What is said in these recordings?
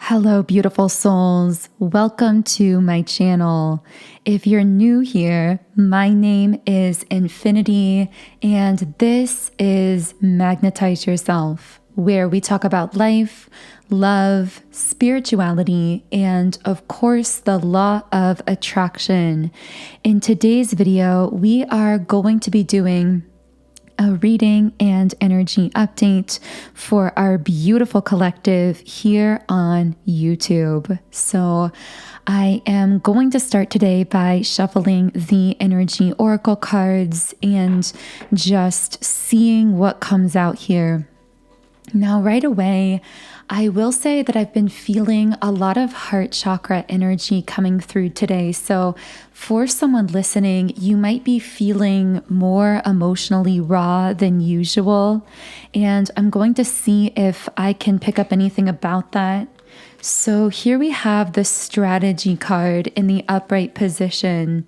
Hello, beautiful souls. Welcome to my channel. If you're new here, my name is Infinity, and this is Magnetize Yourself, where we talk about life, love, spirituality, and of course, the law of attraction. In today's video, we are going to be doing a reading and energy update for our beautiful collective here on YouTube. So I am going to start today by shuffling the energy oracle cards and just seeing what comes out here. Now, right away, I will say that I've been feeling a lot of heart chakra energy coming through today. So for someone listening, you might be feeling more emotionally raw than usual. And I'm going to see if I can pick up anything about that. So here we have the strategy card in the upright position.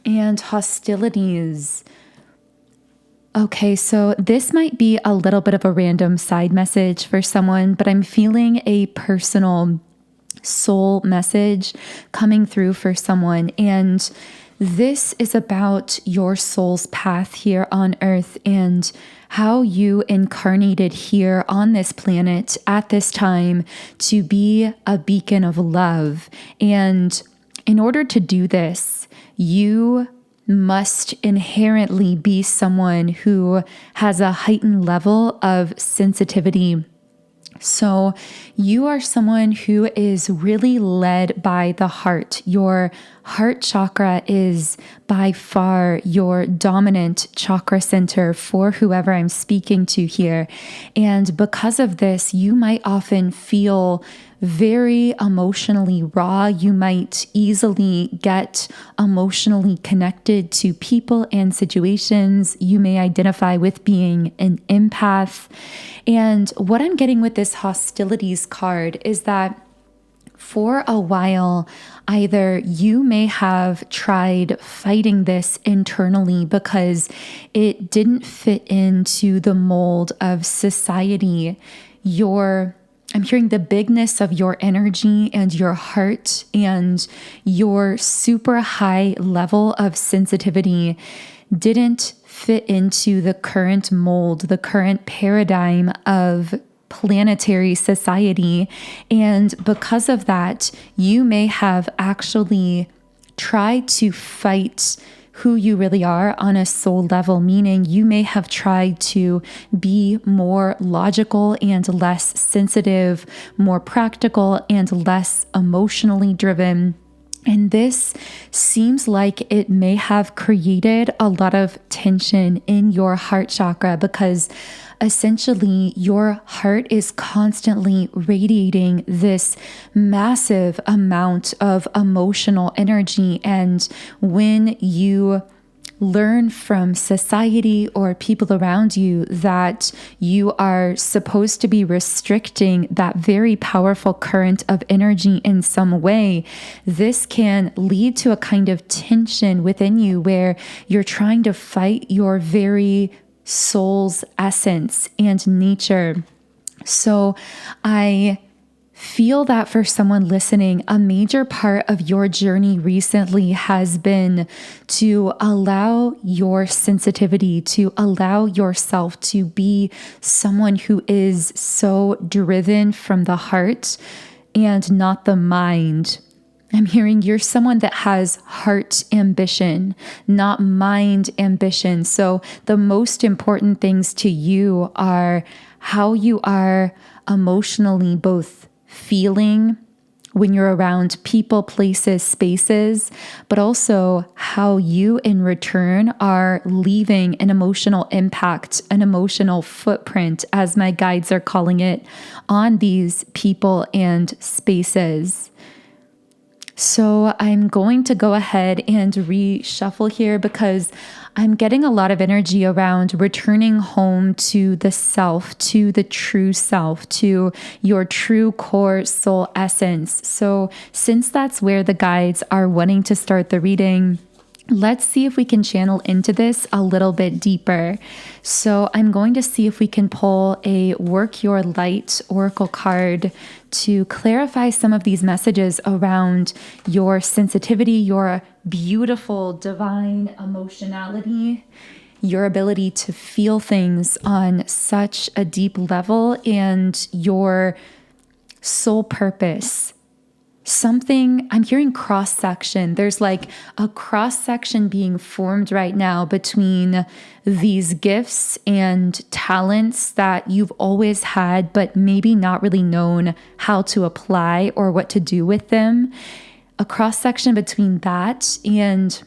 And hostilities. Okay, so this might be a little bit of a random side message for someone, but I'm feeling a personal soul message coming through for someone. And this is about your soul's path here on earth and how you incarnated here on this planet at this time to be a beacon of love. And in order to do this, you must inherently be someone who has a heightened level of sensitivity. So you are someone who is really led by the heart. Your heart chakra is by far your dominant chakra center for whoever I'm speaking to here. And because of this, you might often feel very emotionally raw. You might easily get emotionally connected to people and situations. You may identify with being an empath. And what I'm getting with this hostilities card is that for a while, either you may have tried fighting this internally because it didn't fit into the mold of society. I'm hearing the bigness of your energy and your heart and your super high level of sensitivity didn't fit into the current mold, the current paradigm of planetary society. And because of that, you may have actually tried to fight who you really are on a soul level, meaning you may have tried to be more logical and less sensitive, more practical and less emotionally driven. And this seems like it may have created a lot of tension in your heart chakra because essentially your heart is constantly radiating this massive amount of emotional energy. And when you learn from society or people around you that you are supposed to be restricting that very powerful current of energy in some way, this can lead to a kind of tension within you where you're trying to fight your very soul's essence and nature. So I feel that for someone listening, a major part of your journey recently has been to allow your sensitivity, to allow yourself to be someone who is so driven from the heart and not the mind. I'm hearing you're someone that has heart ambition, not mind ambition. So the most important things to you are how you are emotionally both feeling when you're around people, places, spaces, but also how you in return are leaving an emotional impact, an emotional footprint, as my guides are calling it, on these people and spaces. So I'm going to go ahead and reshuffle here because I'm getting a lot of energy around returning home to the self, to the true self, to your true core soul essence. So since that's where the guides are wanting to start the reading, let's see if we can channel into this a little bit deeper. So I'm going to see if we can pull a Work Your Light oracle card to clarify some of these messages around your sensitivity, your beautiful divine emotionality, your ability to feel things on such a deep level, and your soul purpose. Something, I'm hearing cross section. There's like a cross section being formed right now between these gifts and talents that you've always had, but maybe not really known how to apply or what to do with them. A cross section between that and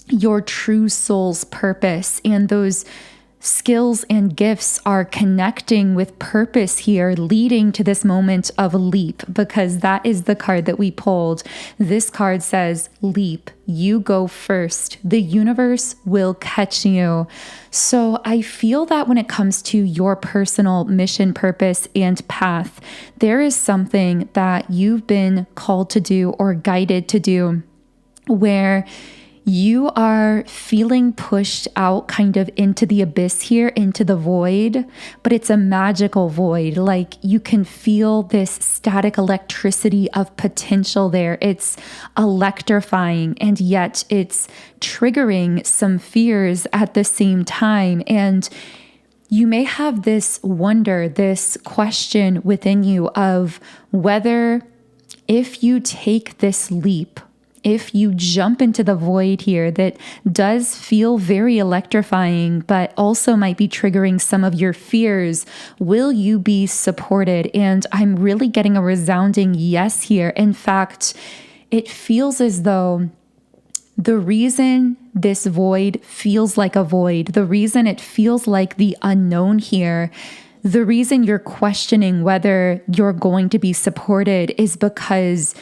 your true soul's purpose, and those skills and gifts are connecting with purpose here, leading to this moment of leap, because that is the card that we pulled. This card says, leap, you go first. The universe will catch you. So I feel that when it comes to your personal mission, purpose, and path, there is something that you've been called to do or guided to do where you are feeling pushed out kind of into the abyss here, into the void, but it's a magical void. Like you can feel this static electricity of potential there. It's electrifying, and yet it's triggering some fears at the same time. And you may have this wonder, this question within you of whether if you take this leap, if you jump into the void here that does feel very electrifying, but also might be triggering some of your fears, will you be supported? And I'm really getting a resounding yes here. In fact, it feels as though the reason this void feels like a void, the reason it feels like the unknown here, the reason you're questioning whether you're going to be supported is because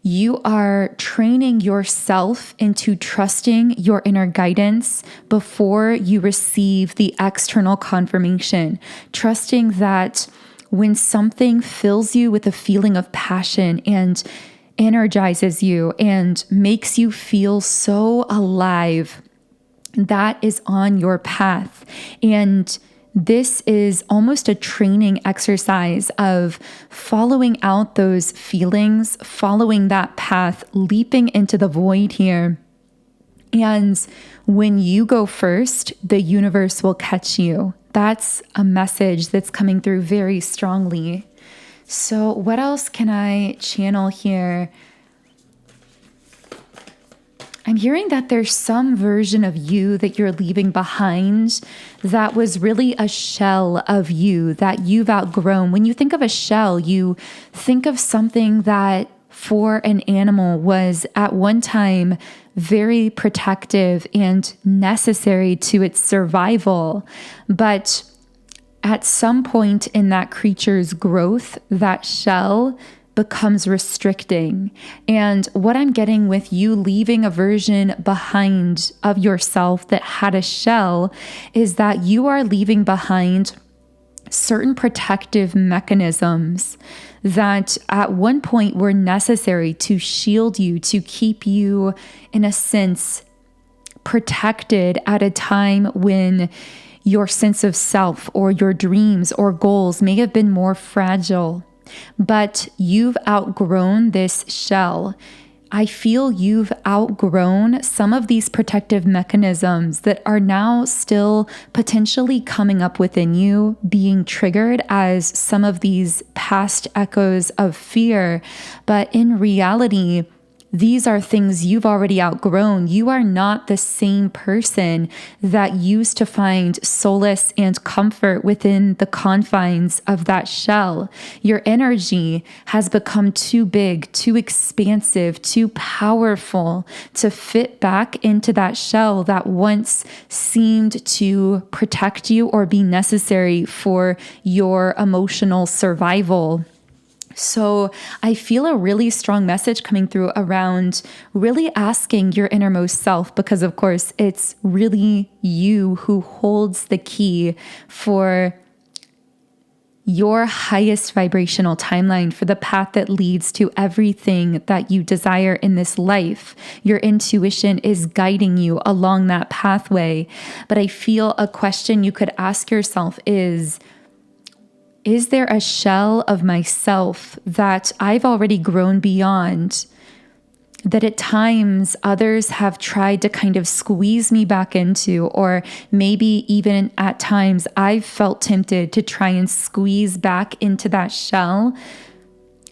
you are training yourself into trusting your inner guidance before you receive the external confirmation. Trusting that when something fills you with a feeling of passion and energizes you and makes you feel so alive, that is on your path. And this is almost a training exercise of following out those feelings, following that path, leaping into the void here. And when you go first, the universe will catch you. That's a message that's coming through very strongly. So what else can I channel here? I'm hearing that there's some version of you that you're leaving behind that was really a shell of you that you've outgrown. When you think of a shell, you think of something that for an animal was at one time very protective and necessary to its survival. But at some point in that creature's growth, that shell becomes restricting. And what I'm getting with you leaving a version behind of yourself that had a shell is that you are leaving behind certain protective mechanisms that at one point were necessary to shield you, to keep you, in a sense, protected at a time when your sense of self or your dreams or goals may have been more fragile. But you've outgrown this shell. I feel you've outgrown some of these protective mechanisms that are now still potentially coming up within you, being triggered as some of these past echoes of fear. But in reality, these are things you've already outgrown. You are not the same person that used to find solace and comfort within the confines of that shell. Your energy has become too big, too expansive, too powerful to fit back into that shell that once seemed to protect you or be necessary for your emotional survival. So I feel a really strong message coming through around really asking your innermost self, because of course it's really you who holds the key for your highest vibrational timeline for the path that leads to everything that you desire in this life. Your intuition is guiding you along that pathway. But I feel a question you could ask yourself is there a shell of myself that I've already grown beyond, that at times others have tried to kind of squeeze me back into, or maybe even at times I've felt tempted to try and squeeze back into that shell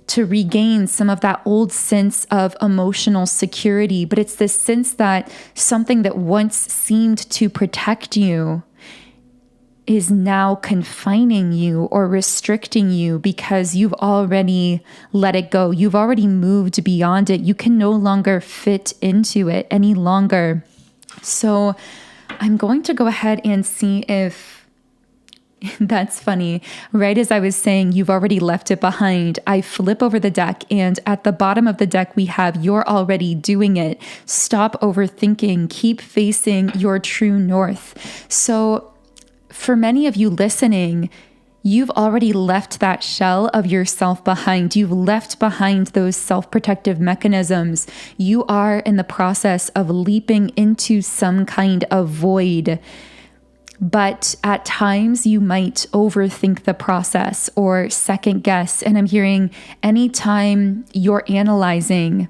to regain some of that old sense of emotional security. But it's this sense that something that once seemed to protect you is now confining you or restricting you because you've already let it go. You've already moved beyond it. You can no longer fit into it any longer. So I'm going to go ahead and see if that's funny. Right as I was saying, you've already left it behind, I flip over the deck, and at the bottom of the deck, we have you're already doing it. Stop overthinking. Keep facing your true north. So for many of you listening, you've already left that shell of yourself behind. You've left behind those self-protective mechanisms. You are in the process of leaping into some kind of void. But at times you might overthink the process or second guess. And I'm hearing anytime you're analyzing,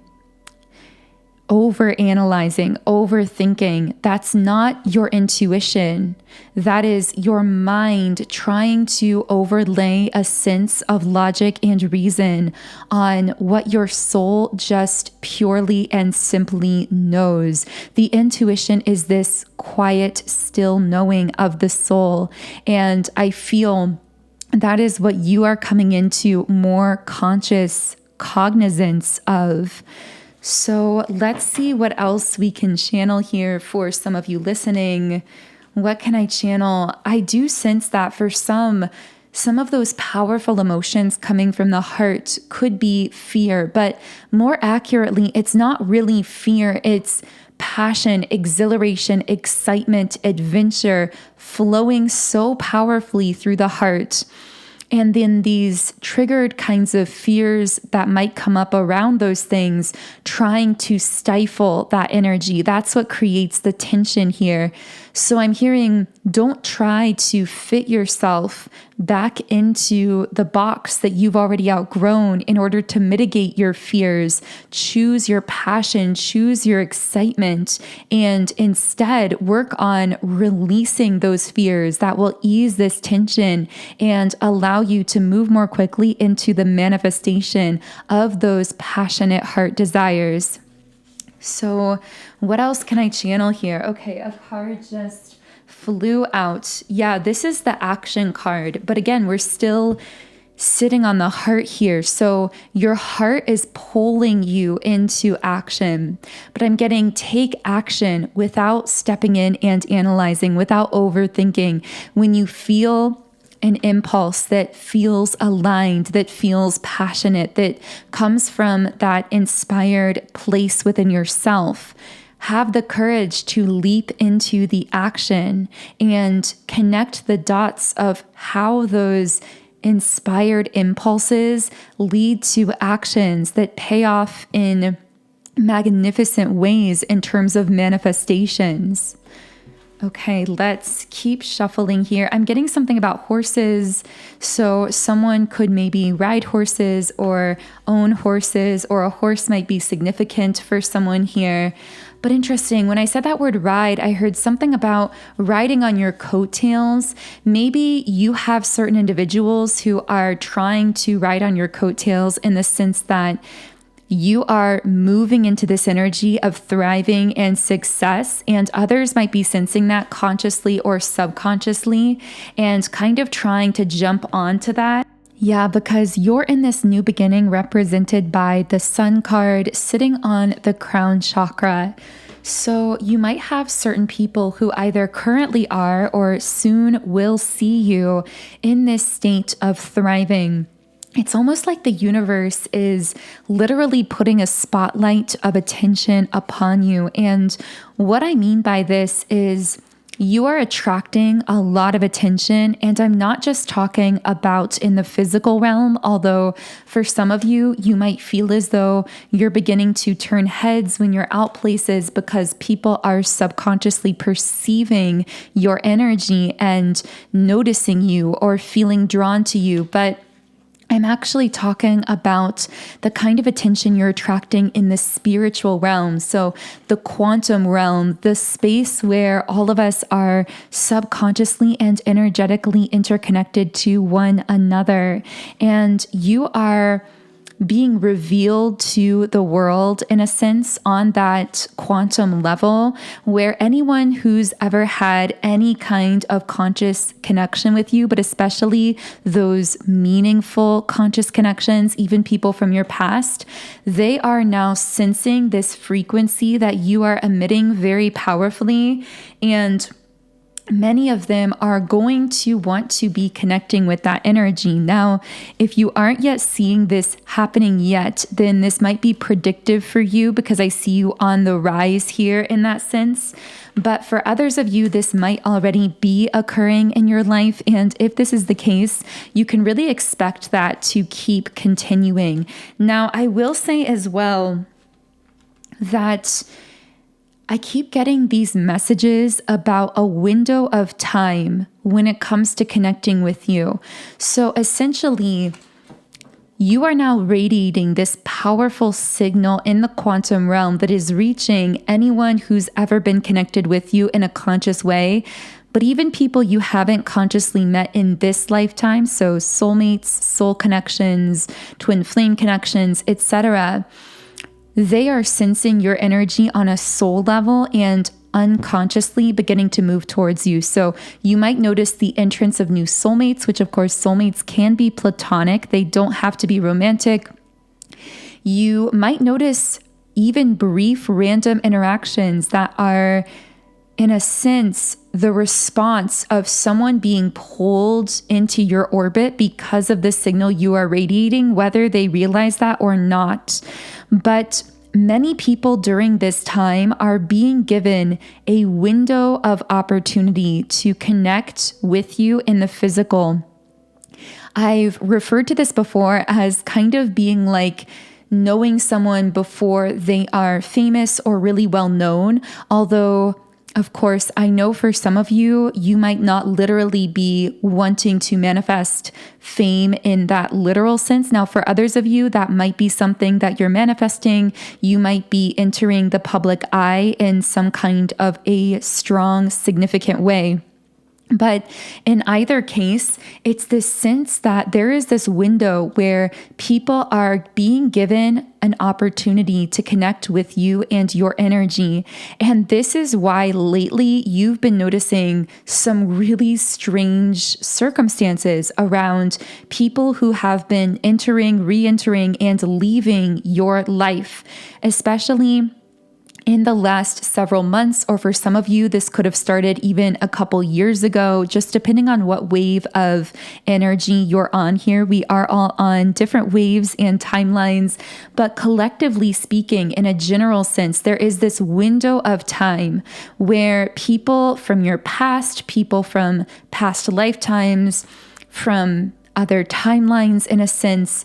overanalyzing, overthinking, that's not your intuition. That is your mind trying to overlay a sense of logic and reason on what your soul just purely and simply knows. The intuition is this quiet, still knowing of the soul. And I feel that is what you are coming into more conscious cognizance of. So let's see what else we can channel here for some of you listening. What can I channel? I do sense that for some of those powerful emotions coming from the heart could be fear, but more accurately, it's not really fear. It's passion, exhilaration, excitement, adventure flowing so powerfully through the heart. And then these triggered kinds of fears that might come up around those things, trying to stifle that energy. That's what creates the tension here. So I'm hearing, don't try to fit yourself back into the box that you've already outgrown in order to mitigate your fears. Choose your passion, choose your excitement, and instead work on releasing those fears that will ease this tension and allow you to move more quickly into the manifestation of those passionate heart desires. So what else can I channel here? Okay, a card just flew out. Yeah, this is the action card. But again, we're still sitting on the heart here. So your heart is pulling you into action. But I'm getting take action without stepping in and analyzing, without overthinking. When you feel an impulse that feels aligned, that feels passionate, that comes from that inspired place within yourself, have the courage to leap into the action and connect the dots of how those inspired impulses lead to actions that pay off in magnificent ways in terms of manifestations. Okay, let's keep shuffling here. I'm getting something about horses. So someone could maybe ride horses or own horses, or a horse might be significant for someone here. But interesting, when I said that word ride, I heard something about riding on your coattails. Maybe you have certain individuals who are trying to ride on your coattails in the sense that you are moving into this energy of thriving and success, and others might be sensing that consciously or subconsciously and kind of trying to jump onto that. Yeah, because you're in this new beginning represented by the Sun card sitting on the crown chakra. So you might have certain people who either currently are or soon will see you in this state of thriving. It's almost like the universe is literally putting a spotlight of attention upon you. And what I mean by this is you are attracting a lot of attention. And I'm not just talking about in the physical realm, although for some of you, you might feel as though you're beginning to turn heads when you're out places because people are subconsciously perceiving your energy and noticing you or feeling drawn to you. But I'm actually talking about the kind of attention you're attracting in the spiritual realm. So the quantum realm, the space where all of us are subconsciously and energetically interconnected to one another. And you are being revealed to the world in a sense on that quantum level where anyone who's ever had any kind of conscious connection with you, but especially those meaningful conscious connections, even people from your past, they are now sensing this frequency that you are emitting very powerfully. And many of them are going to want to be connecting with that energy. Now, if you aren't yet seeing this happening yet, then this might be predictive for you because I see you on the rise here in that sense. But for others of you, this might already be occurring in your life. And if this is the case, you can really expect that to keep continuing. Now, I will say as well that I keep getting these messages about a window of time when it comes to connecting with you. So essentially, you are now radiating this powerful signal in the quantum realm that is reaching anyone who's ever been connected with you in a conscious way. But even people you haven't consciously met in this lifetime, so soulmates, soul connections, twin flame connections, etc., they are sensing your energy on a soul level and unconsciously beginning to move towards you. So you might notice the entrance of new soulmates, which of course soulmates can be platonic. They don't have to be romantic. You might notice even brief random interactions that are, in a sense, the response of someone being pulled into your orbit because of the signal you are radiating, whether they realize that or not. But many people during this time are being given a window of opportunity to connect with you in the physical. I've referred to this before as kind of being like knowing someone before they are famous or really well known, although of course, I know for some of you, you might not literally be wanting to manifest fame in that literal sense. Now, for others of you, that might be something that you're manifesting. You might be entering the public eye in some kind of a strong, significant way. But in either case, it's this sense that there is this window where people are being given an opportunity to connect with you and your energy. And this is why lately you've been noticing some really strange circumstances around people who have been entering, re-entering, and leaving your life, especially in the last several months, or for some of you, this could have started even a couple years ago, just depending on what wave of energy you're on here. We are all on different waves and timelines, but collectively speaking, in a general sense, there is this window of time where people from your past, people from past lifetimes, from other timelines, in a sense,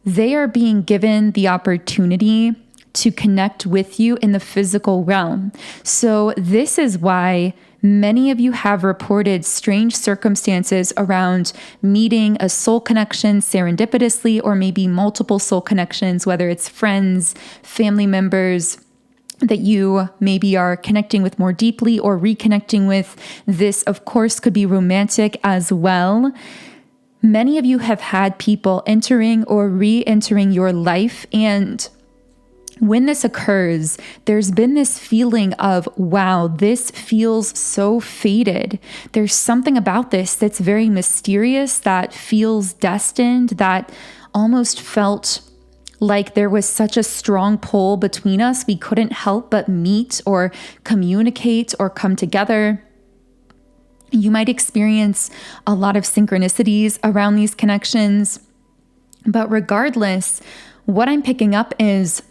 they are being given the opportunity to connect with you in the physical realm. So this is why many of you have reported strange circumstances around meeting a soul connection serendipitously, or maybe multiple soul connections, whether it's friends, family members that you maybe are connecting with more deeply or reconnecting with. This, of course, could be romantic as well. Many of you have had people entering or re-entering your life, and when this occurs, there's been this feeling of, wow, this feels so fated. There's something about this that's very mysterious, that feels destined, that almost felt like there was such a strong pull between us. We couldn't help but meet or communicate or come together. You might experience a lot of synchronicities around these connections. But regardless, what I'm picking up is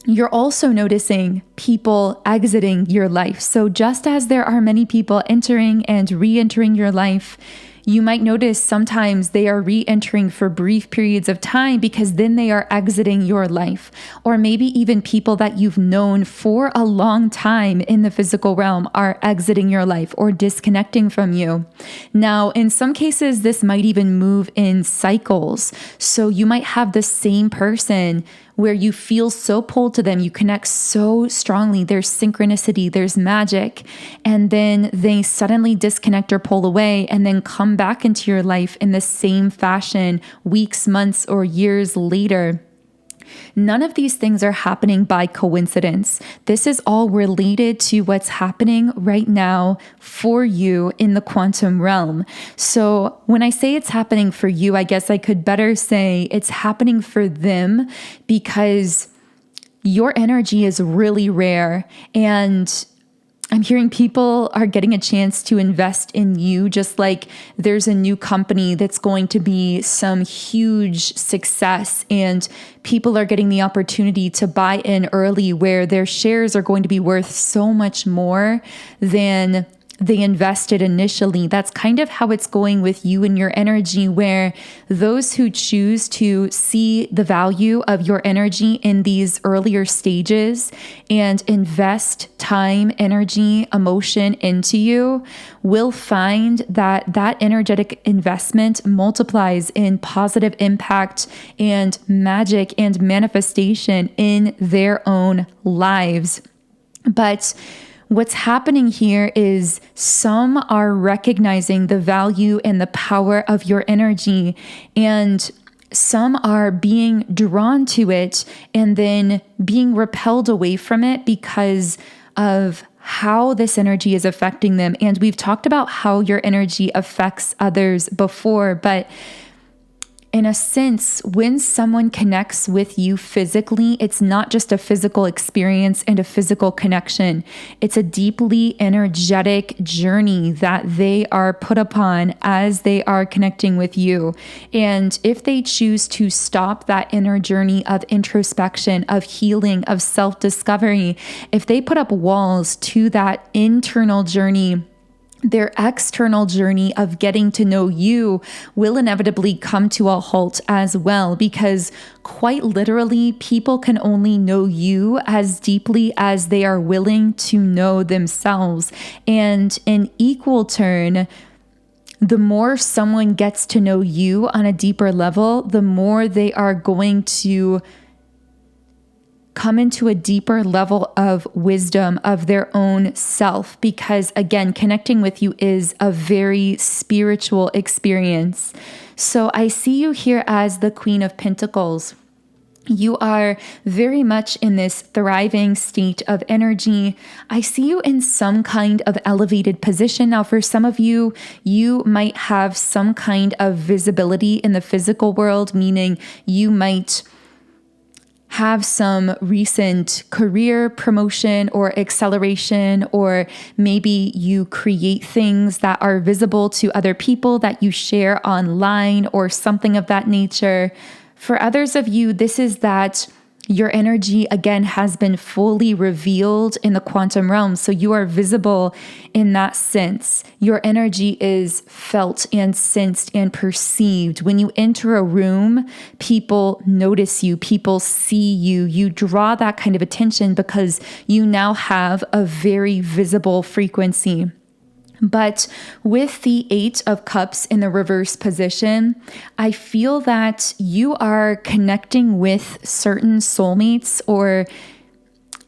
you're also noticing people exiting your life. So just as there are many people entering and re-entering your life, you might notice sometimes they are re-entering for brief periods of time because then they are exiting your life. Or maybe even people that you've known for a long time in the physical realm are exiting your life or disconnecting from you. Now, in some cases, this might even move in cycles. So you might have the same person where you feel so pulled to them, you connect so strongly, there's synchronicity, there's magic, and then they suddenly disconnect or pull away and then come back into your life in the same fashion weeks, months, or years later. None of these things are happening by coincidence. This is all related to what's happening right now for you in the quantum realm. So when I say it's happening for you, I guess I could better say it's happening for them because your energy is really rare, and I'm hearing people are getting a chance to invest in you, just like there's a new company that's going to be some huge success and people are getting the opportunity to buy in early where their shares are going to be worth so much more than they invested initially. That's kind of how it's going with you and your energy, where those who choose to see the value of your energy in these earlier stages and invest time, energy, emotion into you will find that that energetic investment multiplies in positive impact and magic and manifestation in their own lives. But what's happening here is some are recognizing the value and the power of your energy, and some are being drawn to it and then being repelled away from it because of how this energy is affecting them. And we've talked about how your energy affects others before, but in a sense, when someone connects with you physically, it's not just a physical experience and a physical connection. It's a deeply energetic journey that they are put upon as they are connecting with you. And if they choose to stop that inner journey of introspection, of healing, of self-discovery, if they put up walls to that internal journey, their external journey of getting to know you will inevitably come to a halt as well, because quite literally, people can only know you as deeply as they are willing to know themselves. And in equal turn, the more someone gets to know you on a deeper level, the more they are going to come into a deeper level of wisdom of their own self, because again, connecting with you is a very spiritual experience. So I see you here as the Queen of Pentacles. You are very much in this thriving state of energy. I see you in some kind of elevated position. Now, for some of you, you might have some kind of visibility in the physical world, meaning you might have some recent career promotion or acceleration, or maybe you create things that are visible to other people that you share online or something of that nature. For others of you, this is that your energy, again, has been fully revealed in the quantum realm. So you are visible in that sense. Your energy is felt and sensed and perceived. When you enter a room, people notice you, people see you. You draw that kind of attention because you now have a very visible frequency. But with the 8 of Cups in the reverse position, I feel that you are connecting with certain soulmates or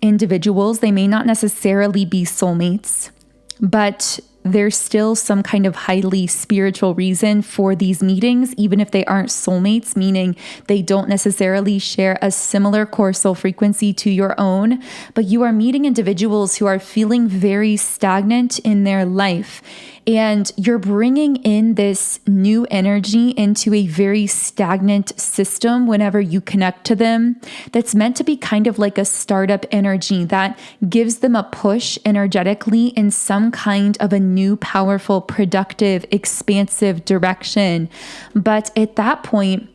individuals. They may not necessarily be soulmates, but there's still some kind of highly spiritual reason for these meetings, even if they aren't soulmates, meaning they don't necessarily share a similar core soul frequency to your own, but you are meeting individuals who are feeling very stagnant in their life. And you're bringing in this new energy into a very stagnant system whenever you connect to them. That's meant to be kind of like a startup energy that gives them a push energetically in some kind of a new, powerful, productive, expansive direction. But at that point,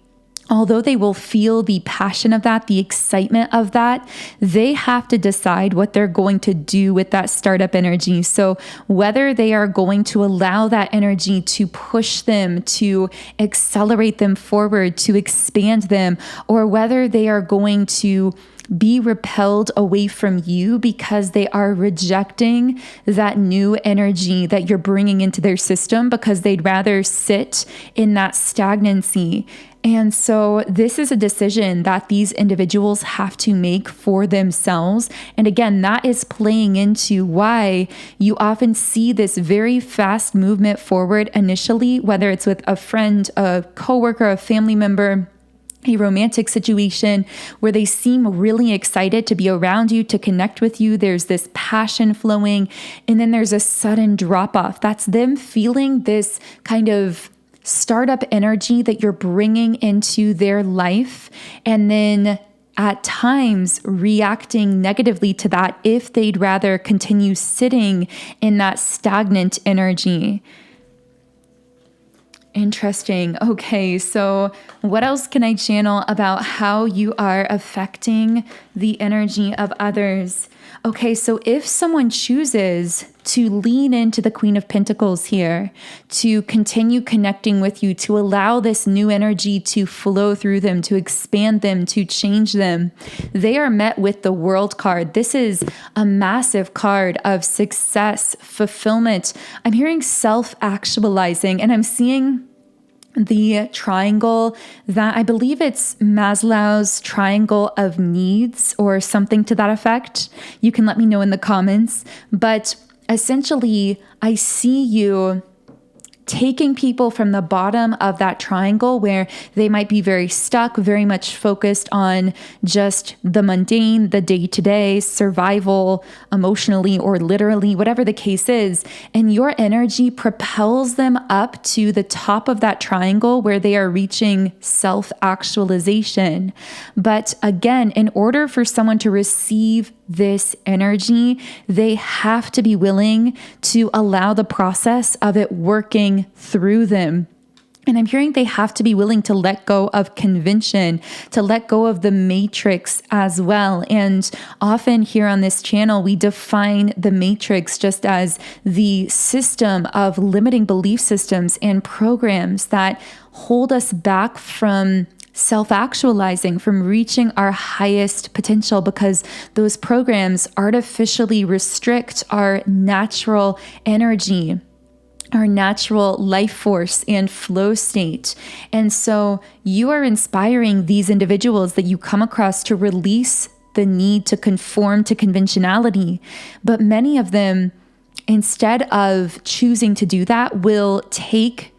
although they will feel the passion of that, the excitement of that, they have to decide what they're going to do with that startup energy. So whether they are going to allow that energy to push them, to accelerate them forward, to expand them, or whether they are going to be repelled away from you because they are rejecting that new energy that you're bringing into their system because they'd rather sit in that stagnancy. And so this is a decision that these individuals have to make for themselves. And again, that is playing into why you often see this very fast movement forward initially, whether it's with a friend, a coworker, a family member, a romantic situation where they seem really excited to be around you, to connect with you. There's this passion flowing, and then there's a sudden drop off. That's them feeling this kind of startup energy that you're bringing into their life, and then at times reacting negatively to that if they'd rather continue sitting in that stagnant energy. Interesting. Okay, so what else can I channel about how you are affecting the energy of others? Okay, so if someone chooses to lean into the Queen of Pentacles here, to continue connecting with you, to allow this new energy to flow through them, to expand them, to change them, they are met with the World card. This is a massive card of success, fulfillment. I'm hearing self-actualizing, and I'm seeing the triangle that I believe it's Maslow's triangle of needs or something to that effect. You can let me know in the comments. But essentially, I see you taking people from the bottom of that triangle where they might be very stuck, very much focused on just the mundane, the day-to-day, survival, emotionally or literally, whatever the case is. And your energy propels them up to the top of that triangle where they are reaching self-actualization. But again, in order for someone to receive this energy, they have to be willing to allow the process of it working through them. And I'm hearing they have to be willing to let go of convention, to let go of the matrix as well. And often here on this channel, we define the matrix just as the system of limiting belief systems and programs that hold us back from self-actualizing, from reaching our highest potential, because those programs artificially restrict our natural energy, our natural life force and flow state. And so you are inspiring these individuals that you come across to release the need to conform to conventionality. But many of them, instead of choosing to do that, will take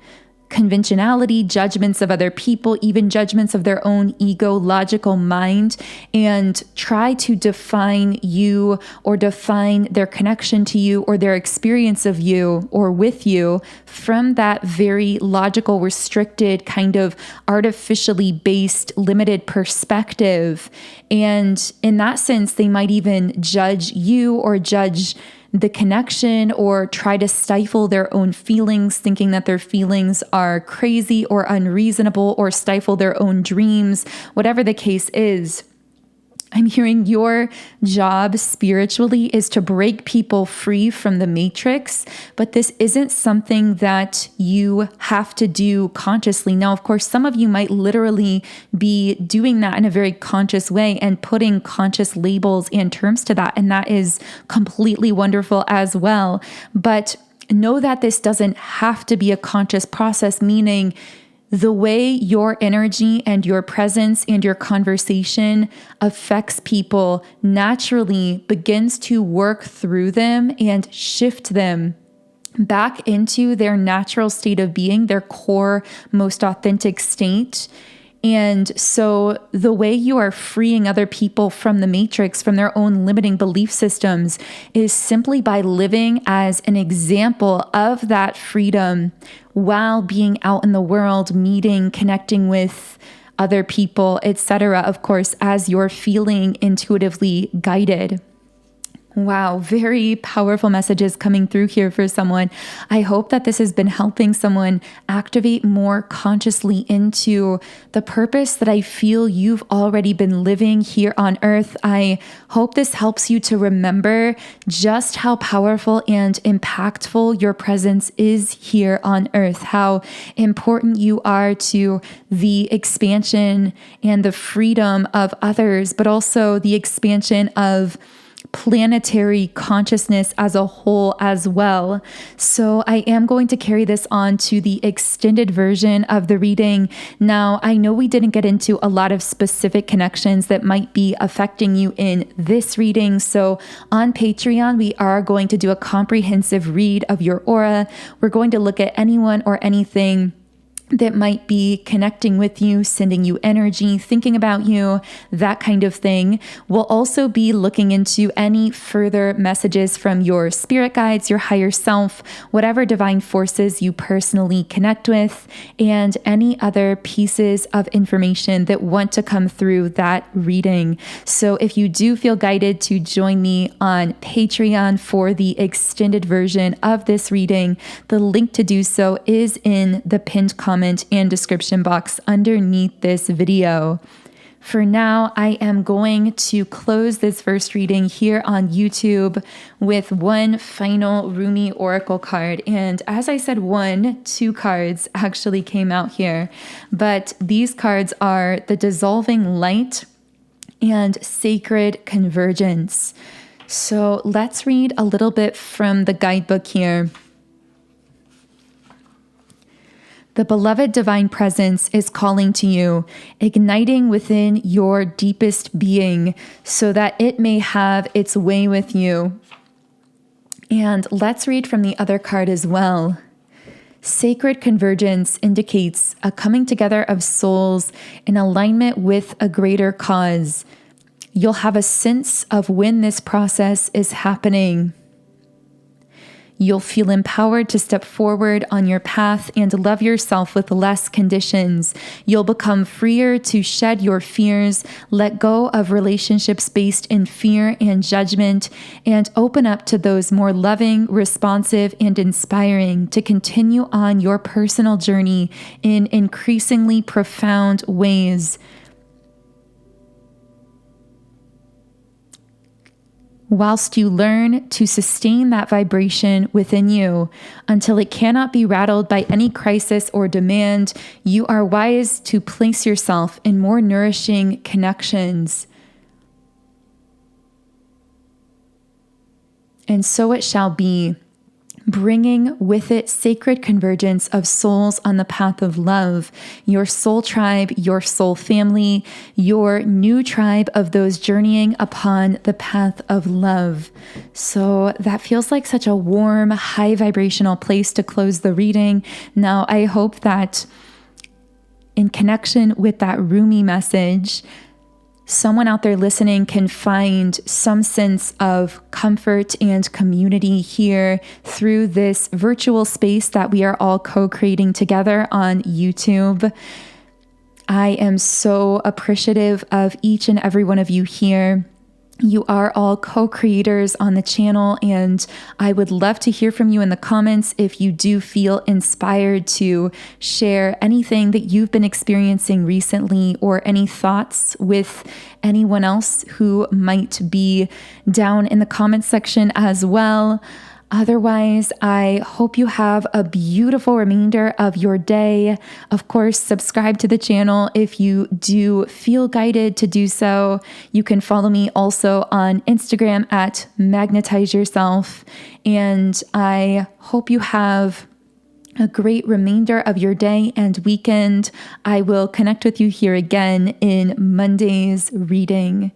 conventionality, judgments of other people, even judgments of their own ego, logical mind, and try to define you or define their connection to you or their experience of you or with you from that very logical, restricted, kind of artificially based, limited perspective. And in that sense, they might even judge you or judge the connection or try to stifle their own feelings, thinking that their feelings are crazy or unreasonable, or stifle their own dreams, whatever the case is. I'm hearing your job spiritually is to break people free from the matrix, but this isn't something that you have to do consciously. Now, of course, some of you might literally be doing that in a very conscious way and putting conscious labels and terms to that, and that is completely wonderful as well. But know that this doesn't have to be a conscious process, meaning the way your energy and your presence and your conversation affects people naturally begins to work through them and shift them back into their natural state of being, their core, most authentic state. And so the way you are freeing other people from the matrix, from their own limiting belief systems, is simply by living as an example of that freedom while being out in the world, meeting, connecting with other people, etc. Of course, as you're feeling intuitively guided. Wow, very powerful messages coming through here for someone. I hope that this has been helping someone activate more consciously into the purpose that I feel you've already been living here on earth. I hope this helps you to remember just how powerful and impactful your presence is here on earth, how important you are to the expansion and the freedom of others, but also the expansion of planetary consciousness as a whole as well. So I am going to carry this on to the extended version of the reading. Now, I know we didn't get into a lot of specific connections that might be affecting you in this reading. So on Patreon, we are going to do a comprehensive read of your aura. We're going to look at anyone or anything that might be connecting with you, sending you energy, thinking about you, that kind of thing. We'll also be looking into any further messages from your spirit guides, your higher self, whatever divine forces you personally connect with, and any other pieces of information that want to come through that reading. So if you do feel guided to join me on Patreon for the extended version of this reading, the link to do so is in the pinned comment and description box underneath this video. For now, I am going to close this first reading here on YouTube with one final Rumi Oracle card. And as I said, two cards actually came out here. But these cards are the Dissolving Light and Sacred Convergence. So let's read a little bit from the guidebook here. The beloved divine presence is calling to you, igniting within your deepest being so that it may have its way with you. And let's read from the other card as well. Sacred convergence indicates a coming together of souls in alignment with a greater cause. You'll have a sense of when this process is happening. You'll feel empowered to step forward on your path and love yourself with less conditions. You'll become freer to shed your fears, let go of relationships based in fear and judgment, and open up to those more loving, responsive, and inspiring to continue on your personal journey in increasingly profound ways. Whilst you learn to sustain that vibration within you until it cannot be rattled by any crisis or demand, you are wise to place yourself in more nourishing connections. And so it shall be, bringing with it sacred convergence of souls on the path of love, your soul tribe, your soul family, your new tribe of those journeying upon the path of love. So that feels like such a warm, high vibrational place to close the reading. Now, I hope that in connection with that Rumi message, someone out there listening can find some sense of comfort and community here through this virtual space that we are all co-creating together on YouTube. I am so appreciative of each and every one of you here. You are all co-creators on the channel, and I would love to hear from you in the comments if you do feel inspired to share anything that you've been experiencing recently or any thoughts with anyone else who might be down in the comments section as well. Otherwise, I hope you have a beautiful remainder of your day. Of course, subscribe to the channel if you do feel guided to do so. You can follow me also on Instagram at Magnetize Yourself. And I hope you have a great remainder of your day and weekend. I will connect with you here again in Monday's reading.